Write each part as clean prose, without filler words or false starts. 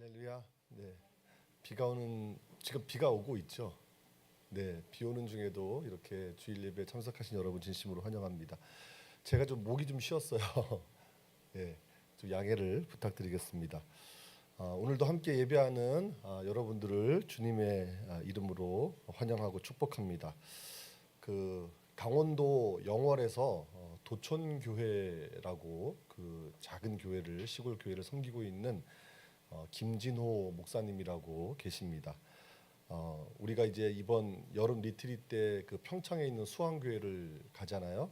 할렐루야. 네. 지금 비가 오고 있죠. 네. 비 오는 중에도 이렇게 주일 예배에 참석하신 여러분 진심으로 환영합니다. 제가 좀 목이 좀 쉬었어요. 네. 좀 양해를 부탁드리겠습니다. 오늘도 함께 예배하는 여러분들을 주님의 이름으로 환영하고 축복합니다. 그 강원도 영월에서 도촌교회라고 그 작은 교회를 시골 교회를 섬기고 있는 김진호 목사님이라고 계십니다. 우리가 이제 이번 여름 리트릿 때 그 평창에 있는 수왕교회를 가잖아요.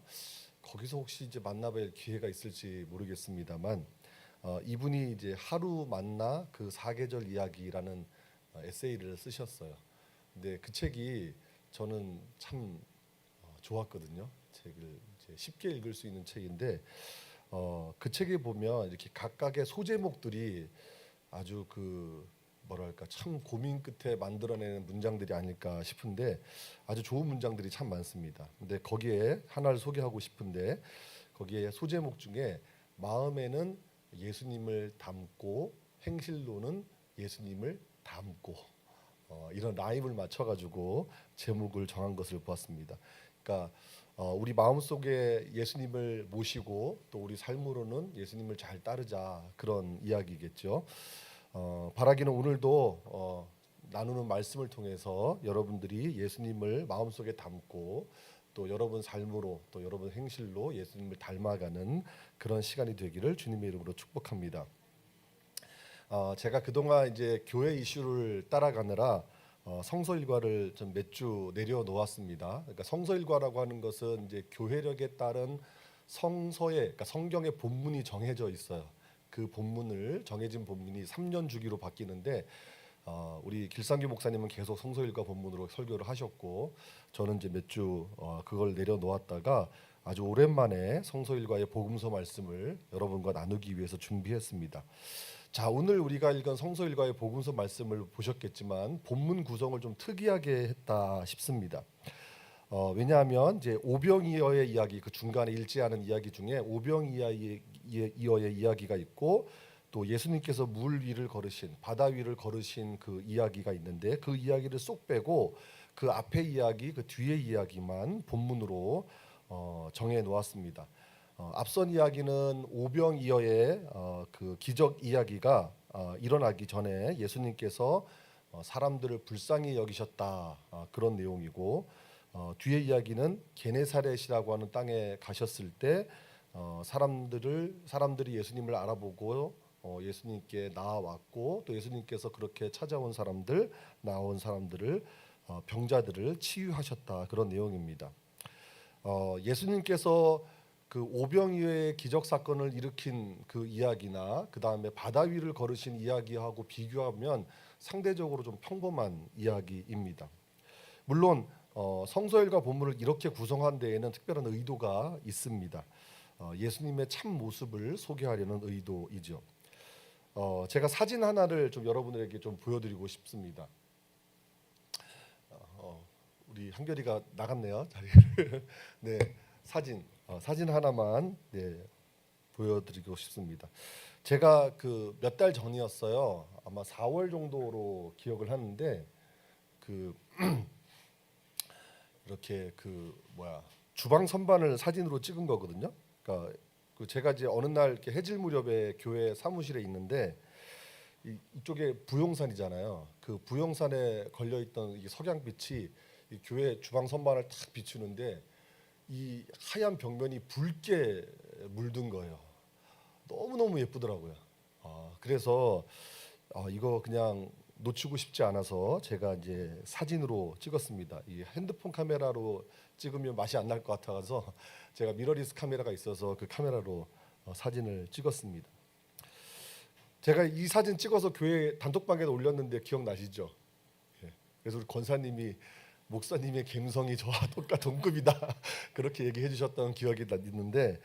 거기서 혹시 이제 만나뵐 기회가 있을지 모르겠습니다만 이분이 이제 하루 만나 그 사계절 이야기라는 에세이를 쓰셨어요. 근데 그 책이 저는 참 좋았거든요. 책을 이제 쉽게 읽을 수 있는 책인데 그 책에 보면 이렇게 각각의 소제목들이 아주 그 뭐랄까 참 고민 끝에 만들어내는 문장들이 아닐까 싶은데 아주 좋은 문장들이 참 많습니다. 근데 거기에 하나를 소개하고 싶은데 거기에 소제목 중에 마음에는 예수님을 담고 행실로는 예수님을 담고 이런 라임을 맞춰가지고 제목을 정한 것을 보았습니다. 그러니까 우리 마음속에 예수님을 모시고 또 우리 삶으로는 예수님을 잘 따르자 그런 이야기겠죠. 바라기는 오늘도 나누는 말씀을 통해서 여러분들이 예수님을 마음속에 담고 또 여러분 삶으로 또 여러분 행실로 예수님을 닮아가는 그런 시간이 되기를 주님의 이름으로 축복합니다. 제가 그동안 이제 교회 이슈를 따라가느라 성서 일과를 좀 몇 주 내려놓았습니다. 그러니까 성서 일과라고 하는 것은 이제 교회력에 따른 성서의 그러니까 성경의 본문이 정해져 있어요. 그 본문을 정해진 본문이 3년 주기로 바뀌는데 우리 길상규 목사님은 계속 성서 일과 본문으로 설교를 하셨고 저는 이제 몇 주 그걸 내려놓았다가 아주 오랜만에 성서 일과의 복음서 말씀을 여러분과 나누기 위해서 준비했습니다. 자, 오늘 우리가 읽은 성서 일과의 복음서 말씀을 보셨겠지만 본문 구성을 좀 특이하게 했다 싶습니다. 왜냐하면 이제 오병이어의 이야기 그 중간에 일지하는 이야기 중에 오병이어의 이야기가 있고 또 예수님께서 물 위를 걸으신 바다 위를 걸으신 그 이야기가 있는데 그 이야기를 쏙 빼고 그 앞에 이야기 그 뒤에 이야기만 본문으로 정해 놓았습니다. 앞선 이야기는 오병이어의 그 기적 이야기가 일어나기 전에 예수님께서 사람들을 불쌍히 여기셨다 그런 내용이고 뒤에 이야기는 게네사렛이라고 하는 땅에 가셨을 때 사람들이 예수님을 알아보고 예수님께 나아왔고 또 예수님께서 그렇게 찾아온 사람들 나온 사람들을 병자들을 치유하셨다 그런 내용입니다. 예수님께서 그 오병이어의 기적 사건을 일으킨 그 이야기나 그 다음에 바다 위를 걸으신 이야기하고 비교하면 상대적으로 좀 평범한 이야기입니다. 물론 성서일과 본문을 이렇게 구성한 데에는 특별한 의도가 있습니다. 예수님의 참 모습을 소개하려는 의도이죠. 제가 사진 하나를 좀 여러분들에게 좀 보여드리고 싶습니다. 우리 한결이가 나갔네요 자리를. 네, 사진 하나만 보여드리고 싶습니다. 제가 그 몇 달 전이었어요. 아마 4월 정도로 기억을 하는데 그 이렇게 주방 선반을 사진으로 찍은 거거든요. 그러니까 제가 이제 어느 날 이렇게 해질 무렵에 교회 사무실에 있는데 이쪽에 부용산이잖아요. 그 부용산에 걸려 있던 이 석양빛이 이 교회 주방 선반을 탁 비추는데 이 하얀 벽면이 붉게 물든 거예요. 너무 예쁘더라고요. 그래서 이거 그냥 놓치고 싶지 않아서 제가 이제 사진으로 찍었습니다. 이 핸드폰 카메라로 찍으면 맛이 안 날 것 같아서 제가 미러리스 카메라가 있어서 그 카메라로 사진을 찍었습니다. 제가 이 사진 찍어서 교회 단톡방에 올렸는데 기억나시죠? 그래서 우리 권사님이 목사님의 감성이 저와 동급이다 그렇게 얘기해 주셨던 기억이 있는데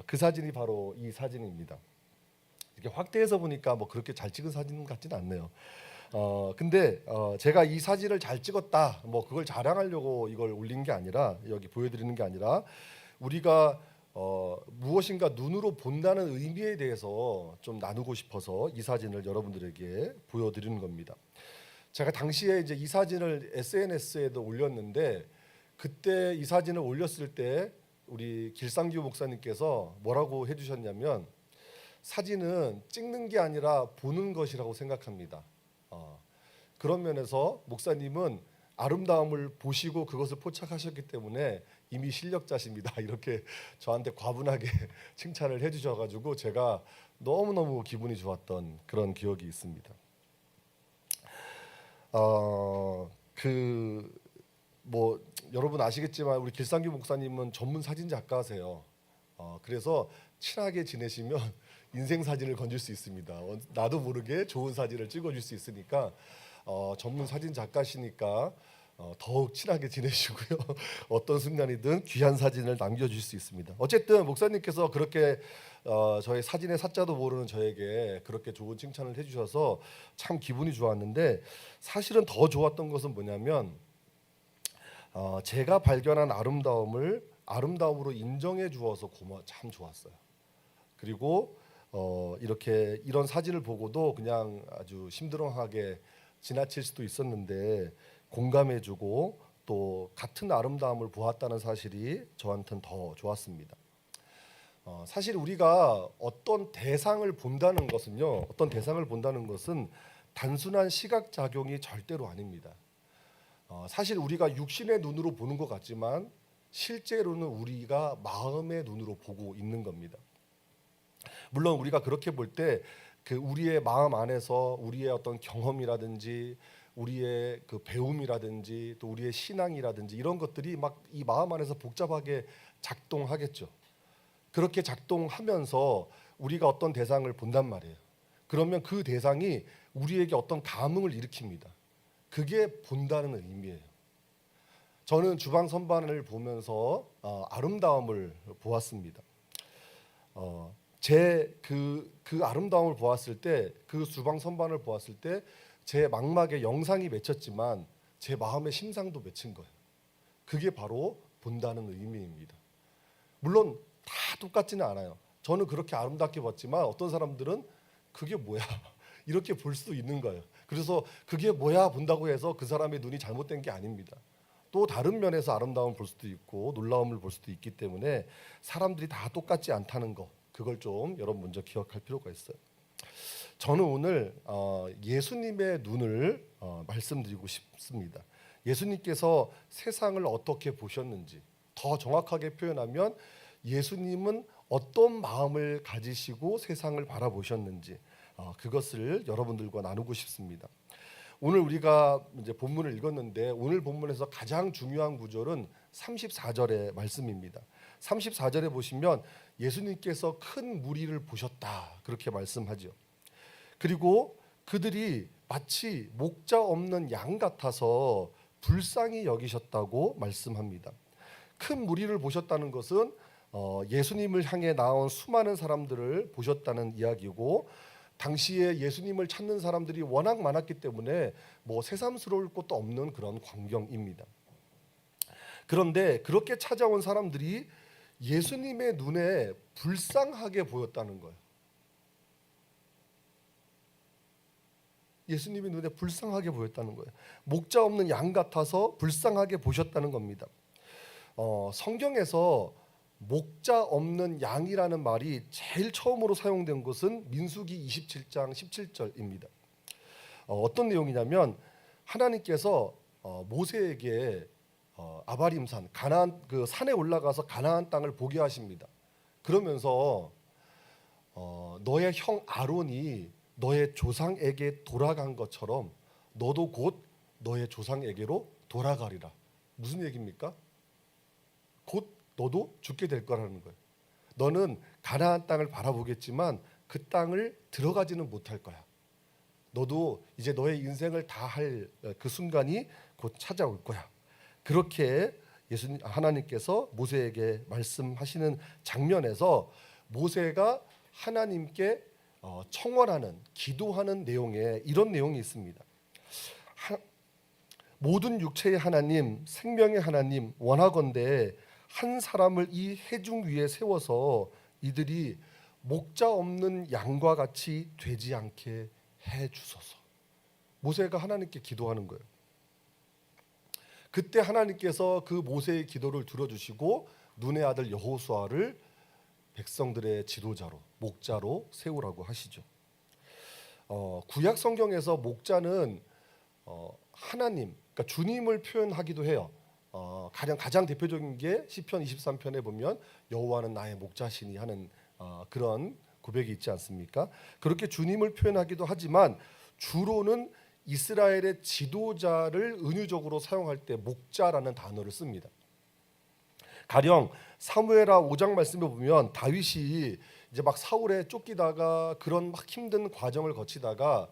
그 사진이 바로 이 사진입니다. 이렇게 확대해서 보니까 뭐 그렇게 잘 찍은 사진 같지는 않네요. 근데 제가 이 사진을 잘 찍었다 뭐 그걸 자랑하려고 이걸 올린 게 아니라 여기 보여드리는 게 아니라 우리가 무엇인가 눈으로 본다는 의미에 대해서 좀 나누고 싶어서 이 사진을 여러분들에게 보여드리는 겁니다. 제가 당시에 이제 이 사진을 SNS에도 올렸는데 그때 이 사진을 올렸을 때 우리 길상규 목사님께서 뭐라고 해주셨냐면 사진은 찍는 게 아니라 보는 것이라고 생각합니다. 그런 면에서 목사님은 아름다움을 보시고 그것을 포착하셨기 때문에 이미 실력자십니다. 이렇게 저한테 과분하게 칭찬을 해주셔가지고 제가 너무너무 기분이 좋았던 그런 기억이 있습니다. 뭐 여러분 아시겠지만 우리 길상규 목사님은 전문 사진 작가세요. 그래서 친하게 지내시면 인생 사진을 건질 수 있습니다. 나도 모르게 좋은 사진을 찍어줄 수 있으니까 전문 사진 작가시니까 더욱 친하게 지내시고요. 어떤 순간이든 귀한 사진을 남겨줄 수 있습니다. 어쨌든 목사님께서 그렇게 저의 사진의 사자도 모르는 저에게 그렇게 좋은 칭찬을 해주셔서 참 기분이 좋았는데 사실은 더 좋았던 것은 뭐냐면 제가 발견한 아름다움을 아름다움으로 인정해 주어서 참 좋았어요. 그리고 이렇게 이런 사진을 보고도 그냥 아주 심드렁하게 지나칠 수도 있었는데 공감해주고 또 같은 아름다움을 보았다는 사실이 저한테는 더 좋았습니다. 사실 우리가 어떤 대상을 본다는 것은요, 어떤 대상을 본다는 것은 단순한 시각 작용이 절대로 아닙니다. 사실 우리가 육신의 눈으로 보는 것 같지만 실제로는 우리가 마음의 눈으로 보고 있는 겁니다. 물론 우리가 그렇게 볼 때 그 우리의 마음 안에서 우리의 어떤 경험이라든지 우리의 그 배움이라든지 또 우리의 신앙이라든지 이런 것들이 막 이 마음 안에서 복잡하게 작동하겠죠. 그렇게 작동하면서 우리가 어떤 대상을 본단 말이에요. 그러면 그 대상이 우리에게 어떤 감흥을 일으킵니다. 그게 본다는 의미예요. 저는 주방 선반을 보면서 아름다움을 보았습니다. 그 아름다움을 보았을 때, 그 주방 선반을 보았을 때 제 망막에 영상이 맺혔지만 제 마음의 심상도 맺힌 거예요. 그게 바로 본다는 의미입니다. 물론 다 똑같지는 않아요. 저는 그렇게 아름답게 봤지만 어떤 사람들은 그게 뭐야 이렇게 볼 수도 있는 거예요. 그래서 그게 뭐야 본다고 해서 그 사람의 눈이 잘못된 게 아닙니다. 또 다른 면에서 아름다움을 볼 수도 있고 놀라움을 볼 수도 있기 때문에 사람들이 다 똑같지 않다는 거, 그걸 좀 여러분 먼저 기억할 필요가 있어요. 저는 오늘 예수님의 눈을 말씀드리고 싶습니다. 예수님께서 세상을 어떻게 보셨는지, 더 정확하게 표현하면 예수님은 어떤 마음을 가지시고 세상을 바라보셨는지 그것을 여러분들과 나누고 싶습니다. 오늘 우리가 이제 본문을 읽었는데 오늘 본문에서 가장 중요한 구절은 34절의 말씀입니다. 34절에 보시면 예수님께서 큰 무리를 보셨다 그렇게 말씀하죠. 그리고 그들이 마치 목자 없는 양 같아서 불쌍히 여기셨다고 말씀합니다. 큰 무리를 보셨다는 것은 예수님을 향해 나온 수많은 사람들을 보셨다는 이야기고, 당시에 예수님을 찾는 사람들이 워낙 많았기 때문에 뭐 새삼스러울 것도 없는 그런 광경입니다. 그런데 그렇게 찾아온 사람들이 예수님의 눈에 불쌍하게 보였다는 거예요. 예수님의 눈에 불쌍하게 보였다는 거예요. 목자 없는 양 같아서 불쌍하게 보셨다는 겁니다. 성경에서 목자 없는 양이라는 말이 제일 처음으로 사용된 것은 민수기 27장 17절입니다. 어떤 내용이냐면 하나님께서 모세에게 아바림산 가나안 그 산에 올라가서 가나안 땅을 보게 하십니다. 그러면서 너의 형 아론이 너의 조상에게 돌아간 것처럼 너도 곧 너의 조상에게로 돌아가리라. 무슨 얘기입니까? 곧 너도 죽게 될 거라는 거예요. 너는 가나안 땅을 바라보겠지만 그 땅을 들어가지는 못할 거야. 너도 이제 너의 인생을 다 할 그 순간이 곧 찾아올 거야. 그렇게 예수님 하나님께서 모세에게 말씀하시는 장면에서 모세가 하나님께 청원하는 기도하는 내용에 이런 내용이 있습니다. 모든 육체의 하나님, 생명의 하나님, 원하건대 한 사람을 이 회중 위에 세워서 이들이 목자 없는 양과 같이 되지 않게 해 주소서. 모세가 하나님께 기도하는 거예요. 그때 하나님께서 그 모세의 기도를 들어주시고 눈의 아들 여호수아를 백성들의 지도자로, 목자로 세우라고 하시죠. 구약 성경에서 목자는 하나님, 그러니까 주님을 표현하기도 해요. 가장 대표적인 게 시편 23편에 보면 여호와는 나의 목자시니 하는 그런 고백이 있지 않습니까? 그렇게 주님을 표현하기도 하지만 주로는 이스라엘의 지도자를 은유적으로 사용할 때 목자라는 단어를 씁니다. 가령 사무엘하 5장 말씀에 보면 다윗이 이제 막 사울에 쫓기다가 그런 막 힘든 과정을 거치다가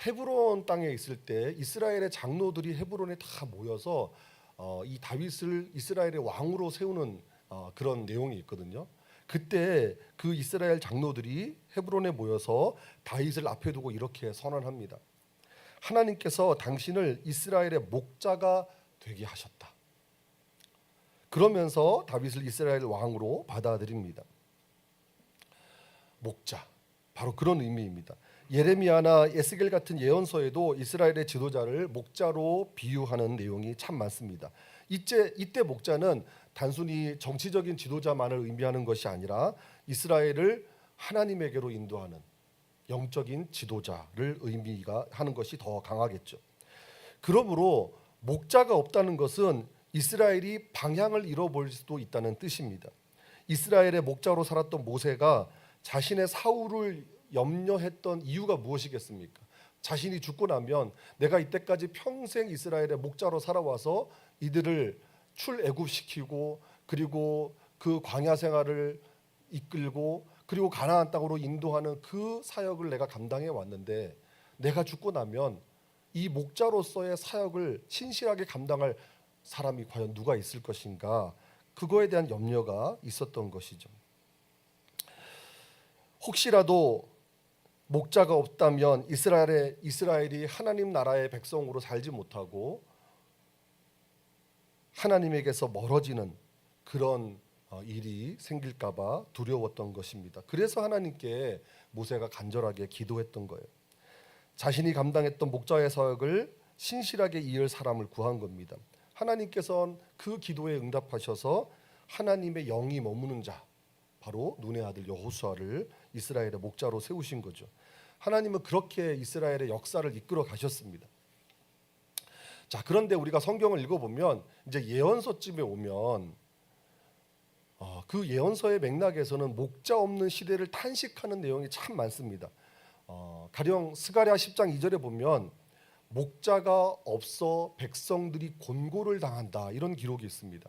헤브론 땅에 있을 때 이스라엘의 장로들이 헤브론에 다 모여서 이 다윗을 이스라엘의 왕으로 세우는 그런 내용이 있거든요. 그때 그 이스라엘 장로들이 헤브론에 모여서 다윗을 앞에 두고 이렇게 선언합니다. 하나님께서 당신을 이스라엘의 목자가 되게 하셨다. 그러면서 다윗을 이스라엘 왕으로 받아들입니다. 목자, 바로 그런 의미입니다. 예레미야나 에스겔 같은 예언서에도 이스라엘의 지도자를 목자로 비유하는 내용이 참 많습니다. 이때 목자는 단순히 정치적인 지도자만을 의미하는 것이 아니라 이스라엘을 하나님에게로 인도하는 영적인 지도자를 의미가 하는 것이 더 강하겠죠. 그러므로 목자가 없다는 것은 이스라엘이 방향을 잃어버릴 수도 있다는 뜻입니다. 이스라엘의 목자로 살았던 모세가 자신의 사울을 염려했던 이유가 무엇이겠습니까? 자신이 죽고 나면 내가 이때까지 평생 이스라엘의 목자로 살아와서 이들을 출애굽시키고 그리고 그 광야 생활을 이끌고 그리고 가나안 땅으로 인도하는 그 사역을 내가 감당해 왔는데 내가 죽고 나면 이 목자로서의 사역을 신실하게 감당할 사람이 과연 누가 있을 것인가? 그거에 대한 염려가 있었던 것이죠. 혹시라도 목자가 없다면 이스라엘이 하나님 나라의 백성으로 살지 못하고 하나님에게서 멀어지는 그런 일이 생길까봐 두려웠던 것입니다. 그래서 하나님께 모세가 간절하게 기도했던 거예요. 자신이 감당했던 목자의 사역을 신실하게 이을 사람을 구한 겁니다. 하나님께서는 그 기도에 응답하셔서 하나님의 영이 머무는 자, 바로 눈의 아들 여호수아를 이스라엘의 목자로 세우신 거죠. 하나님은 그렇게 이스라엘의 역사를 이끌어 가셨습니다. 자, 그런데 우리가 성경을 읽어보면 이제 예언서쯤에 오면 그 예언서의 맥락에서는 목자 없는 시대를 탄식하는 내용이 참 많습니다. 가령 스가랴 10장 2절에 보면 목자가 없어 백성들이 곤고를 당한다 이런 기록이 있습니다.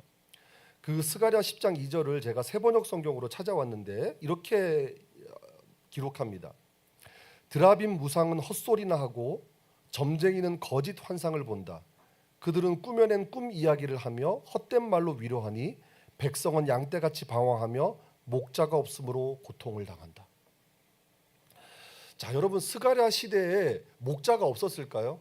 그 스가랴 10장 2절을 제가 세번역 성경으로 찾아왔는데 이렇게 기록합니다. 드라빔 무상은 헛소리나 하고 점쟁이는 거짓 환상을 본다. 그들은 꾸며낸 꿈 이야기를 하며 헛된 말로 위로하니 백성은 양떼같이 방황하며 목자가 없으므로 고통을 당한다. 자, 여러분 스가랴 시대에 목자가 없었을까요?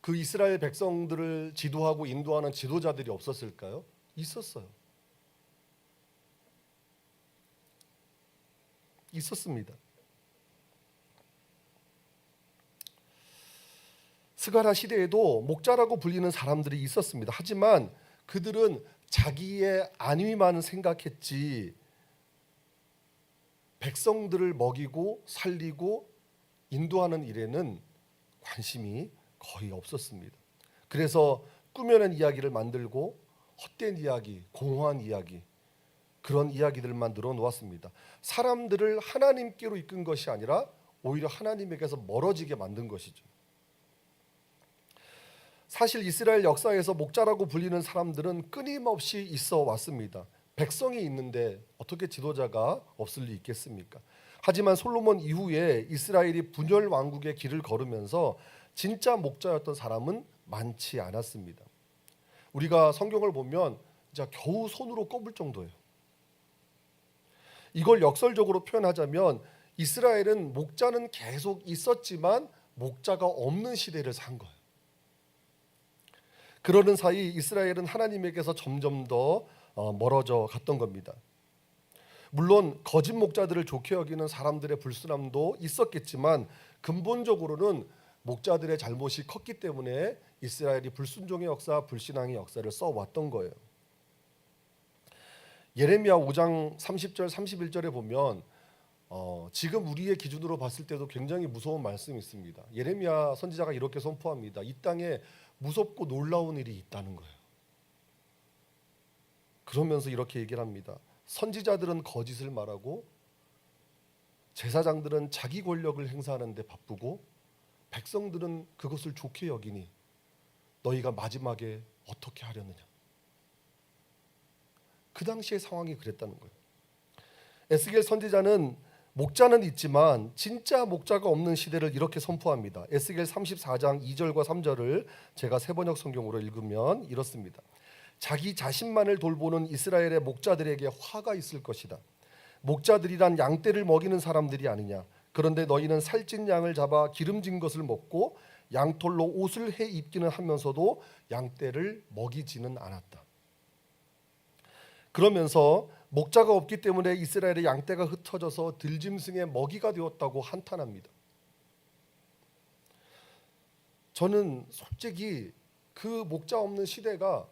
그 이스라엘 백성들을 지도하고 인도하는 지도자들이 없었을까요? 있었어요. 있었습니다. 스가랴 시대에도 목자라고 불리는 사람들이 있었습니다. 하지만 그들은 자기의 안위만 생각했지 백성들을 먹이고 살리고 인도하는 일에는 관심이 거의 없었습니다. 그래서 꾸며낸 이야기를 만들고 헛된 이야기, 공허한 이야기 그런 이야기들만 늘어놓았습니다. 사람들을 하나님께로 이끈 것이 아니라 오히려 하나님에게서 멀어지게 만든 것이죠. 사실 이스라엘 역사에서 목자라고 불리는 사람들은 끊임없이 있어 왔습니다. 백성이 있는데 어떻게 지도자가 없을 리 있겠습니까? 하지만 솔로몬 이후에 이스라엘이 분열 왕국의 길을 걸으면서 진짜 목자였던 사람은 많지 않았습니다. 우리가 성경을 보면 진짜 겨우 손으로 꼽을 정도예요. 이걸 역설적으로 표현하자면 이스라엘은 목자는 계속 있었지만 목자가 없는 시대를 산 거예요. 그러는 사이 이스라엘은 하나님에게서 점점 더 멀어져 갔던 겁니다. 물론 거짓 목자들을 좋게 여기는 사람들의 불순함도 있었겠지만 근본적으로는 목자들의 잘못이 컸기 때문에 이스라엘이 불순종의 역사, 불신앙의 역사를 써왔던 거예요. 예레미야 5장 30절 31절에 보면 지금 우리의 기준으로 봤을 때도 굉장히 무서운 말씀이 있습니다. 예레미야 선지자가 이렇게 선포합니다. 이 땅에 무섭고 놀라운 일이 있다는 거예요. 그러면서 이렇게 얘기를 합니다. 선지자들은 거짓을 말하고 제사장들은 자기 권력을 행사하는 데 바쁘고 백성들은 그것을 좋게 여기니 너희가 마지막에 어떻게 하려느냐. 그 당시의 상황이 그랬다는 거예요. 에스겔 선지자는 목자는 있지만 진짜 목자가 없는 시대를 이렇게 선포합니다. 에스겔 34장 2절과 3절을 제가 새번역 성경으로 읽으면 이렇습니다. 자기 자신만을 돌보는 이스라엘의 목자들에게 화가 있을 것이다. 목자들이란 양떼를 먹이는 사람들이 아니냐. 그런데 너희는 살찐 양을 잡아 기름진 것을 먹고 양털로 옷을 해 입기는 하면서도 양떼를 먹이지는 않았다. 그러면서 목자가 없기 때문에 이스라엘의 양떼가 흩어져서 들짐승의 먹이가 되었다고 한탄합니다. 저는 솔직히 그 목자 없는 시대가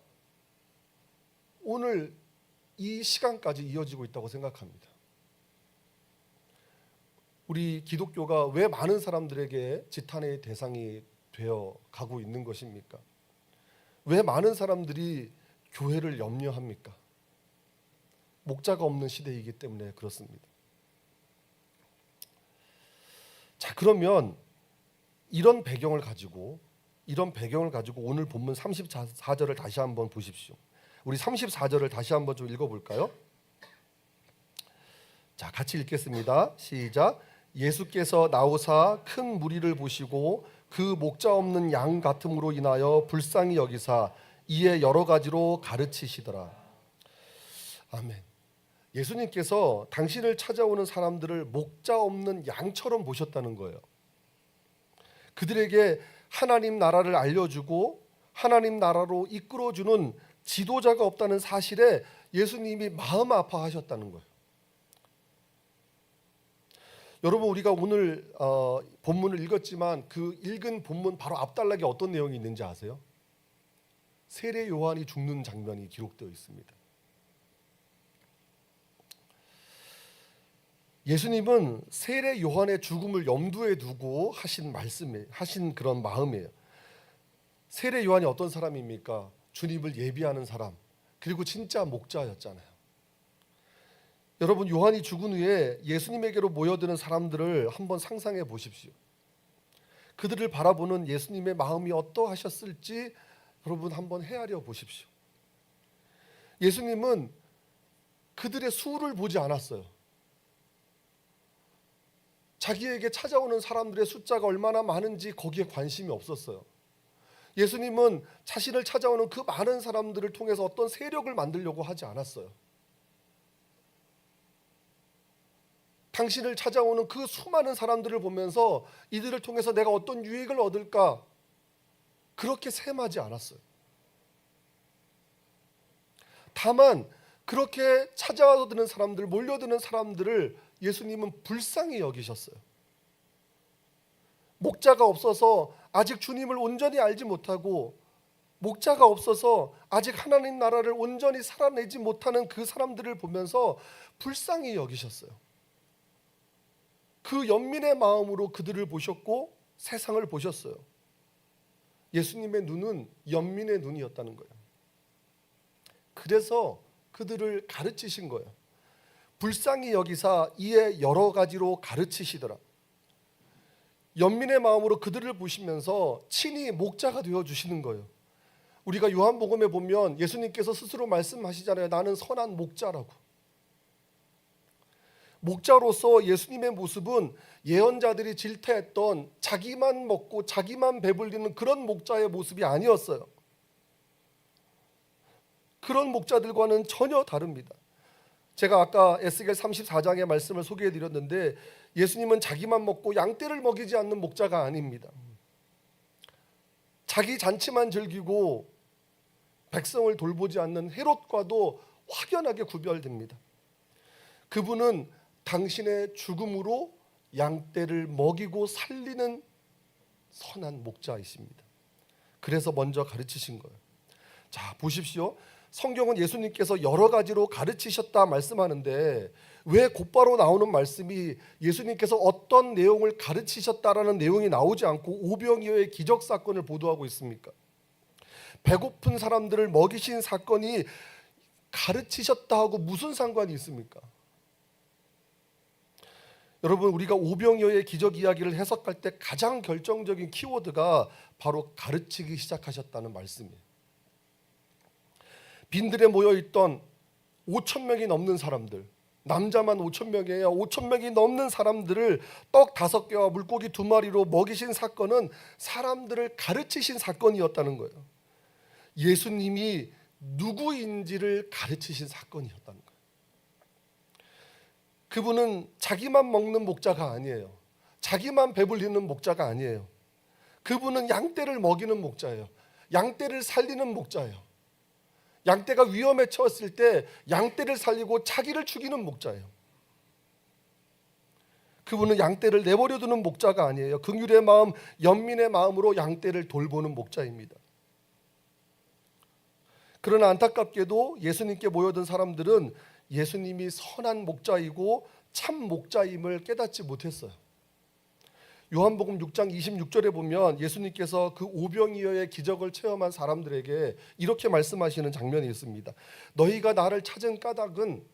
오늘 이 시간까지 이어지고 있다고 생각합니다. 우리 기독교가 왜 많은 사람들에게 지탄의 대상이 되어 가고 있는 것입니까? 왜 많은 사람들이 교회를 염려합니까? 목자가 없는 시대이기 때문에 그렇습니다. 자, 그러면 이런 배경을 가지고 오늘 본문 34절을 다시 한번 보십시오. 우리 34절을 다시 한번 좀 읽어볼까요? 자, 같이 읽겠습니다. 시작. 예수께서 나오사 큰 무리를 보시고 그 목자 없는 양 같음으로 인하여 불쌍히 여기사 이에 여러 가지로 가르치시더라. 아멘. 예수님께서 당신을 찾아오는 사람들을 목자 없는 양처럼 보셨다는 거예요. 그들에게 하나님 나라를 알려주고 하나님 나라로 이끌어주는 지도자가 없다는 사실에 예수님이 마음 아파하셨다는 거예요. 여러분, 우리가 오늘 본문을 읽었지만 그 읽은 본문 바로 앞단락에 어떤 내용이 있는지 아세요? 세례 요한이 죽는 장면이 기록되어 있습니다. 예수님은 세례 요한의 죽음을 염두에 두고 하신 그런 마음이에요. 세례 요한이 어떤 사람입니까? 주님을 예비하는 사람, 그리고 진짜 목자였잖아요. 여러분, 요한이 죽은 후에 예수님에게로 모여드는 사람들을 한번 상상해 보십시오. 그들을 바라보는 예수님의 마음이 어떠하셨을지 여러분 한번 헤아려 보십시오. 예수님은 그들의 수를 보지 않았어요. 자기에게 찾아오는 사람들의 숫자가 얼마나 많은지 거기에 관심이 없었어요. 예수님은 자신을 찾아오는 그 많은 사람들을 통해서 어떤 세력을 만들려고 하지 않았어요. 당신을 찾아오는 그 수많은 사람들을 보면서 이들을 통해서 내가 어떤 유익을 얻을까, 그렇게 셈하지 않았어요. 다만 그렇게 찾아드는 사람들, 몰려드는 사람들을 예수님은 불쌍히 여기셨어요. 목자가 없어서 아직 주님을 온전히 알지 못하고, 목자가 없어서 아직 하나님 나라를 온전히 살아내지 못하는 그 사람들을 보면서 불쌍히 여기셨어요. 그 연민의 마음으로 그들을 보셨고 세상을 보셨어요. 예수님의 눈은 연민의 눈이었다는 거예요. 그래서 그들을 가르치신 거예요. 불쌍히 여기사 이에 여러 가지로 가르치시더라. 연민의 마음으로 그들을 보시면서 친히 목자가 되어주시는 거예요. 우리가 요한복음에 보면 예수님께서 스스로 말씀하시잖아요. 나는 선한 목자라고. 목자로서 예수님의 모습은 예언자들이 질타했던 자기만 먹고 자기만 배불리는 그런 목자의 모습이 아니었어요. 그런 목자들과는 전혀 다릅니다. 제가 아까 에스겔 34장의 말씀을 소개해드렸는데 예수님은 자기만 먹고 양떼를 먹이지 않는 목자가 아닙니다. 자기 잔치만 즐기고 백성을 돌보지 않는 헤롯과도 확연하게 구별됩니다. 그분은 당신의 죽음으로 양떼를 먹이고 살리는 선한 목자이십니다. 그래서 먼저 가르치신 거예요. 자, 보십시오. 성경은 예수님께서 여러 가지로 가르치셨다 말씀하는데 왜 곧바로 나오는 말씀이 예수님께서 어떤 내용을 가르치셨다라는 내용이 나오지 않고 오병이어의 기적 사건을 보도하고 있습니까? 배고픈 사람들을 먹이신 사건이 가르치셨다 하고 무슨 상관이 있습니까? 여러분, 우리가 오병이어의 기적 이야기를 해석할 때 가장 결정적인 키워드가 바로 가르치기 시작하셨다는 말씀이에요. 빈들에 모여있던 5천 명이 넘는 사람들, 남자만 5천 명이에요. 5천 명이 넘는 사람들을 떡 5개와 물고기 2마리로 먹이신 사건은 사람들을 가르치신 사건이었다는 거예요. 예수님이 누구인지를 가르치신 사건이었다는 거예요. 그분은 자기만 먹는 목자가 아니에요. 자기만 배불리는 목자가 아니에요. 그분은 양떼를 먹이는 목자예요. 양떼를 살리는 목자예요. 양떼가 위험에 처했을 때 양떼를 살리고 자기를 죽이는 목자예요. 그분은 양떼를 내버려두는 목자가 아니에요. 긍휼의 마음, 연민의 마음으로 양떼를 돌보는 목자입니다. 그러나 안타깝게도 예수님께 모여든 사람들은 예수님이 선한 목자이고 참 목자임을 깨닫지 못했어요. 요한복음 6장 26절에 보면 예수님께서 그 오병이어의 기적을 체험한 사람들에게 이렇게 말씀하시는 장면이 있습니다. 너희가 나를 찾은 까닭은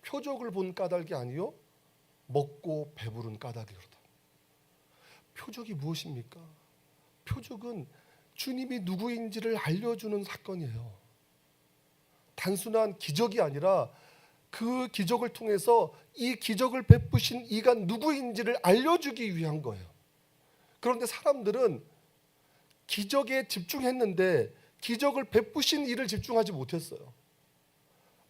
표적을 본 까닭이 아니요 먹고 배부른 까닭이로다. 표적이 무엇입니까? 표적은 주님이 누구인지를 알려주는 사건이에요. 단순한 기적이 아니라 그 기적을 통해서 이 기적을 베푸신 이가 누구인지를 알려주기 위한 거예요. 그런데 사람들은 기적에 집중했는데 기적을 베푸신 이를 집중하지 못했어요.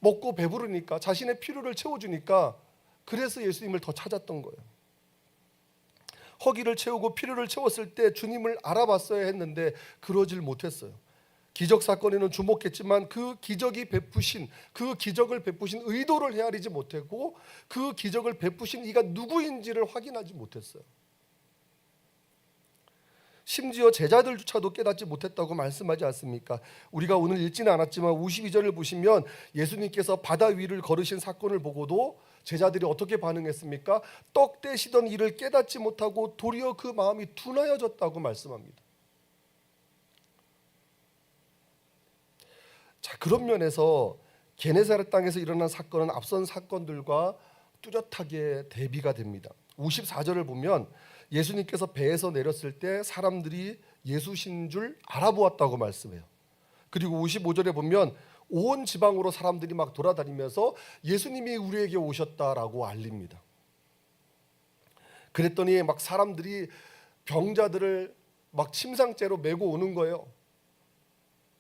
먹고 배부르니까, 자신의 필요를 채워주니까, 그래서 예수님을 더 찾았던 거예요. 허기를 채우고 필요를 채웠을 때 주님을 알아봤어야 했는데 그러질 못했어요. 기적 사건에는 주목했지만 그 기적을 베푸신 의도를 헤아리지 못하고 그 기적을 베푸신 이가 누구인지를 확인하지 못했어요. 심지어 제자들조차도 깨닫지 못했다고 말씀하지 않습니까? 우리가 오늘 읽지는 않았지만 52절을 보시면 예수님께서 바다 위를 걸으신 사건을 보고도 제자들이 어떻게 반응했습니까? 떡 떼시던 일을 깨닫지 못하고 도리어 그 마음이 둔하여졌다고 말씀합니다. 자, 그런 면에서 게네사렛 땅에서 일어난 사건은 앞선 사건들과 뚜렷하게 대비가 됩니다. 54절을 보면 예수님께서 배에서 내렸을 때 사람들이 예수신 줄 알아보았다고 말씀해요. 그리고 55절에 보면 온 지방으로 사람들이 막 돌아다니면서 예수님이 우리에게 오셨다라고 알립니다. 그랬더니 막 사람들이 병자들을 막 침상째로 메고 오는 거예요.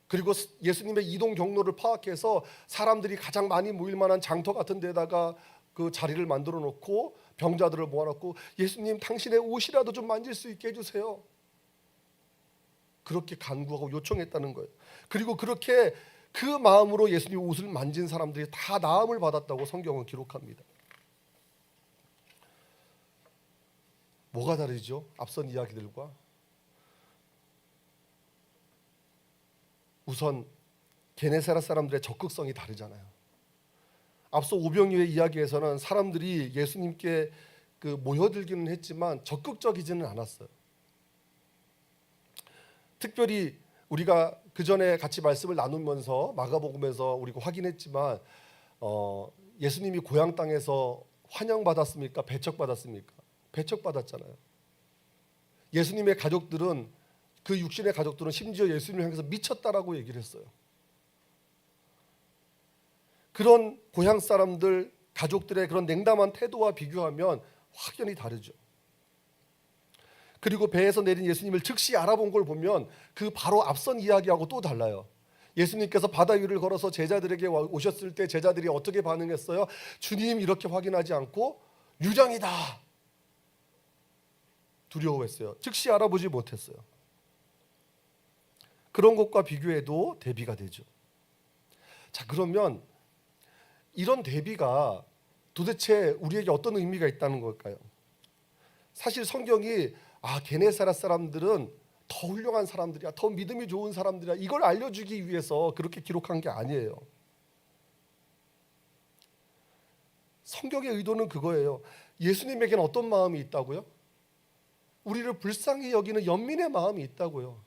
그리고 예수님의 이동 경로를 파악해서 사람들이 가장 많이 모일 만한 장터 같은 데다가 그 자리를 만들어 놓고 병자들을 모아놓고 예수님 당신의 옷이라도 좀 만질 수 있게 해주세요. 그렇게 간구하고 요청했다는 거예요. 그리고 그렇게 그 마음으로 예수님 옷을 만진 사람들이 다 나음을 받았다고 성경은 기록합니다. 뭐가 다르죠? 앞선 이야기들과? 우선 게네사렛 사람들의 적극성이 다르잖아요. 앞서 오병이어의 이야기에서는 사람들이 예수님께 모여들기는 했지만 적극적이지는 않았어요. 특별히 우리가 그 전에 같이 말씀을 나누면서 마가복음에서 우리가 확인했지만 예수님이 고향 땅에서 환영받았습니까? 배척받았습니까? 배척받았잖아요. 예수님의 가족들은 그 육신의 가족들은 심지어 예수님을 향해서 미쳤다라고 얘기를 했어요. 그런 고향 사람들, 가족들의 그런 냉담한 태도와 비교하면 확연히 다르죠. 그리고 배에서 내린 예수님을 즉시 알아본 걸 보면 그 바로 앞선 이야기하고 또 달라요. 예수님께서 바다 위를 걸어서 제자들에게 오셨을 때 제자들이 어떻게 반응했어요? 주님 이렇게 확인하지 않고 유령이다 두려워했어요. 즉시 알아보지 못했어요. 그런 것과 비교해도 대비가 되죠. 자, 그러면 이런 대비가 도대체 우리에게 어떤 의미가 있다는 걸까요? 사실 성경이 게네사렛 사람들은 더 훌륭한 사람들이야, 더 믿음이 좋은 사람들이야, 이걸 알려주기 위해서 그렇게 기록한 게 아니에요. 성경의 의도는 그거예요. 예수님에게는 어떤 마음이 있다고요? 우리를 불쌍히 여기는 연민의 마음이 있다고요.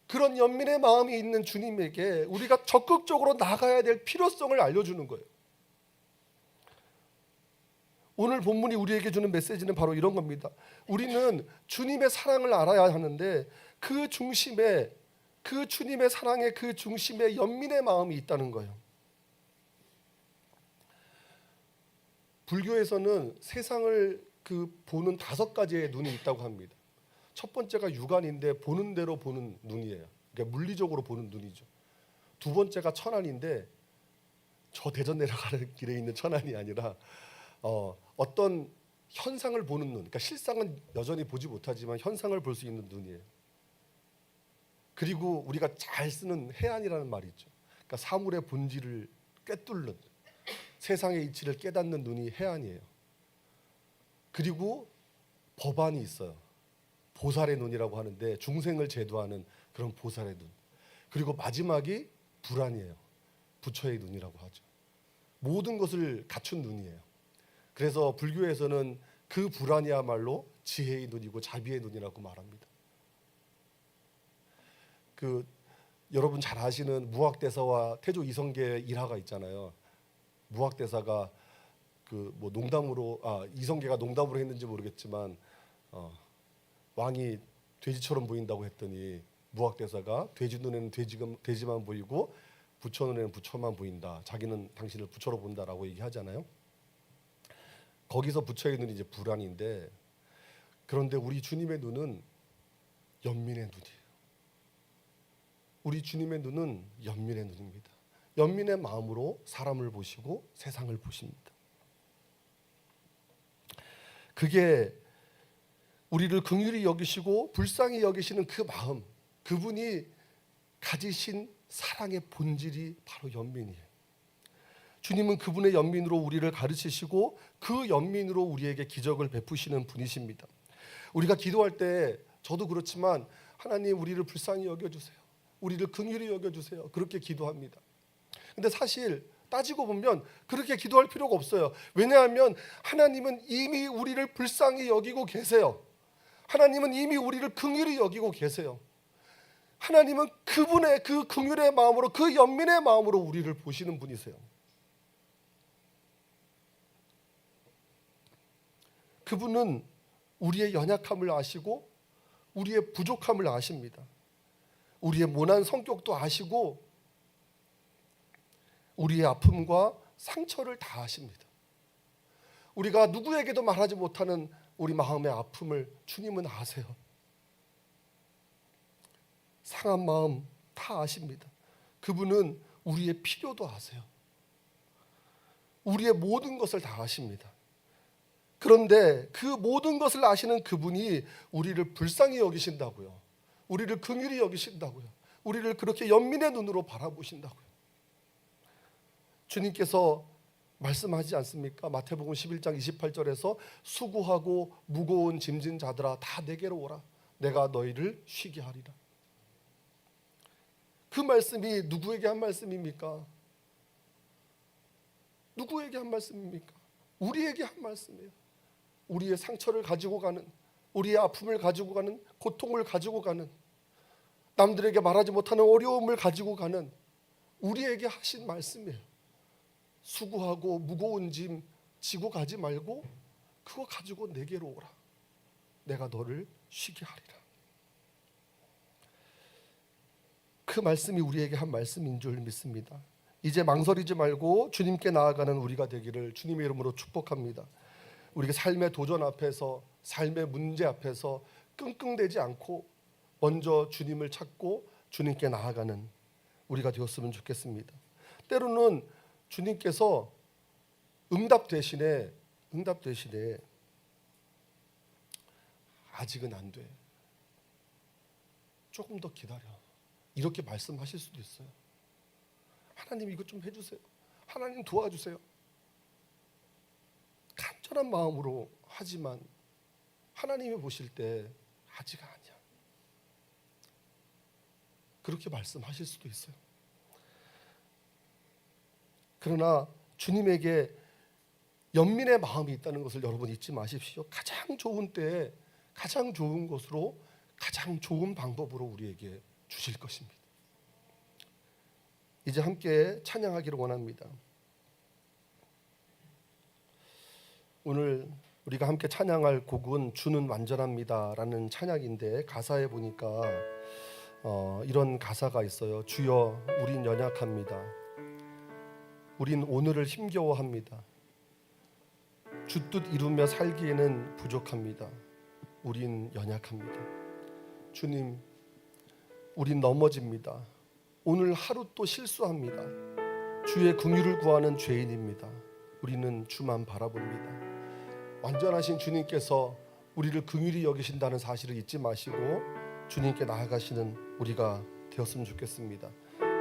그런 연민의 마음이 있는 주님에게 우리가 적극적으로 나가야 될 필요성을 알려주는 거예요. 오늘 본문이 우리에게 주는 메시지는 바로 이런 겁니다. 우리는 주님의 사랑을 알아야 하는데 그 중심에, 그 주님의 사랑의 그 중심에 연민의 마음이 있다는 거예요. 불교에서는 세상을 보는 5가지의 눈이 있다고 합니다. 첫 번째가 육안인데 보는 대로 보는 눈이에요. 그러니까 물리적으로 보는 눈이죠. 두 번째가 천안인데 저 대전 내려가는 길에 있는 천안이 아니라 어떤 현상을 보는 눈, 그러니까 실상은 여전히 보지 못하지만 현상을 볼 수 있는 눈이에요. 그리고 우리가 잘 쓰는 해안이라는 말이 있죠. 그러니까 사물의 본질을 꿰뚫는, 세상의 이치를 깨닫는 눈이 해안이에요. 그리고 법안이 있어요. 보살의 눈이라고 하는데 중생을 제도하는 그런 보살의 눈. 그리고 마지막이 불안이에요. 부처의 눈이라고 하죠. 모든 것을 갖춘 눈이에요. 그래서 불교에서는 그 불안이야말로 지혜의 눈이고 자비의 눈이라고 말합니다. 여러분 잘 아시는 무학대사와 태조 이성계의 일화가 있잖아요. 무학대사가 농담으로 이성계가 농담으로 했는지 모르겠지만 왕이 돼지처럼 보인다고 했더니 무학대사가 돼지 눈에는 돼지만 보이고 부처 눈에는 부처만 보인다. 자기는 당신을 부처로 본다라고 얘기하잖아요. 거기서 부처의 눈이 이제 불안인데, 그런데 우리 주님의 눈은 연민의 눈이에요. 우리 주님의 눈은 연민의 눈입니다. 연민의 마음으로 사람을 보시고 세상을 보십니다. 그게 우리를 긍휼히 여기시고 불쌍히 여기시는 그 마음, 그분이 가지신 사랑의 본질이 바로 연민이에요. 주님은 그분의 연민으로 우리를 가르치시고 그 연민으로 우리에게 기적을 베푸시는 분이십니다. 우리가 기도할 때 저도 그렇지만 하나님 우리를 불쌍히 여겨주세요, 우리를 긍휼히 여겨주세요, 그렇게 기도합니다. 근데 사실 따지고 보면 그렇게 기도할 필요가 없어요. 왜냐하면 하나님은 이미 우리를 불쌍히 여기고 계세요. 하나님은 이미 우리를 긍휼히 여기고 계세요. 하나님은 그분의 그 긍휼의 마음으로, 그 연민의 마음으로 우리를 보시는 분이세요. 그분은 우리의 연약함을 아시고 우리의 부족함을 아십니다. 우리의 모난 성격도 아시고 우리의 아픔과 상처를 다 아십니다. 우리가 누구에게도 말하지 못하는 우리 마음의 아픔을 주님은 아세요. 상한 마음 다 아십니다. 그분은 우리의 필요도 아세요. 우리의 모든 것을 다 아십니다. 그런데 그 모든 것을 아시는 그분이 우리를 불쌍히 여기신다고요. 우리를 긍휼히 여기신다고요. 우리를 그렇게 연민의 눈으로 바라보신다고요. 주님께서 말씀하지 않습니까? 마태복음 11장 28절에서 수고하고 무거운 짐진 자들아 다 내게로 오라, 내가 너희를 쉬게 하리라. 그 말씀이 누구에게 한 말씀입니까? 누구에게 한 말씀입니까? 우리에게 한 말씀이에요. 우리의 상처를 가지고 가는, 우리의 아픔을 가지고 가는, 고통을 가지고 가는, 남들에게 말하지 못하는 어려움을 가지고 가는 우리에게 하신 말씀이에요. 수고하고 무거운 짐 지고 가지 말고 그거 가지고 내게로 오라, 내가 너를 쉬게 하리라. 그 말씀이 우리에게 한 말씀인 줄 믿습니다. 이제 망설이지 말고 주님께 나아가는 우리가 되기를 주님의 이름으로 축복합니다. 우리가 삶의 도전 앞에서, 삶의 문제 앞에서 끙끙대지 않고 먼저 주님을 찾고 주님께 나아가는 우리가 되었으면 좋겠습니다. 때로는 주님께서 응답 대신에 아직은 안 돼, 조금 더 기다려, 이렇게 말씀하실 수도 있어요. 하나님 이것 좀 해주세요. 하나님 도와주세요. 간절한 마음으로 하지만 하나님이 보실 때 아직 아니야. 그렇게 말씀하실 수도 있어요. 그러나 주님에게 연민의 마음이 있다는 것을 여러분 잊지 마십시오. 가장 좋은 때에 가장 좋은 것으로 가장 좋은 방법으로 우리에게 주실 것입니다. 이제 함께 찬양하기를 원합니다. 오늘 우리가 함께 찬양할 곡은 주는 완전합니다라는 찬양인데 가사에 보니까 이런 가사가 있어요. 주여 우린 연약합니다. 우린 오늘을 힘겨워합니다. 주 뜻 이루며 살기에는 부족합니다. 우린 연약합니다. 주님, 우린 넘어집니다. 오늘 하루 또 실수합니다. 주의 긍휼을 구하는 죄인입니다. 우리는 주만 바라봅니다. 완전하신 주님께서 우리를 긍휼히 여기신다는 사실을 잊지 마시고 주님께 나아가시는 우리가 되었으면 좋겠습니다.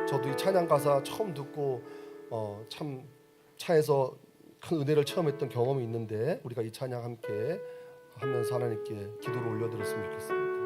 저도 이 찬양 가사 처음 듣고 참 차에서 큰 은혜를 체험했던 경험이 있는데 우리가 이 찬양 함께 하면서 하나님께 기도를 올려드렸으면 좋겠습니다.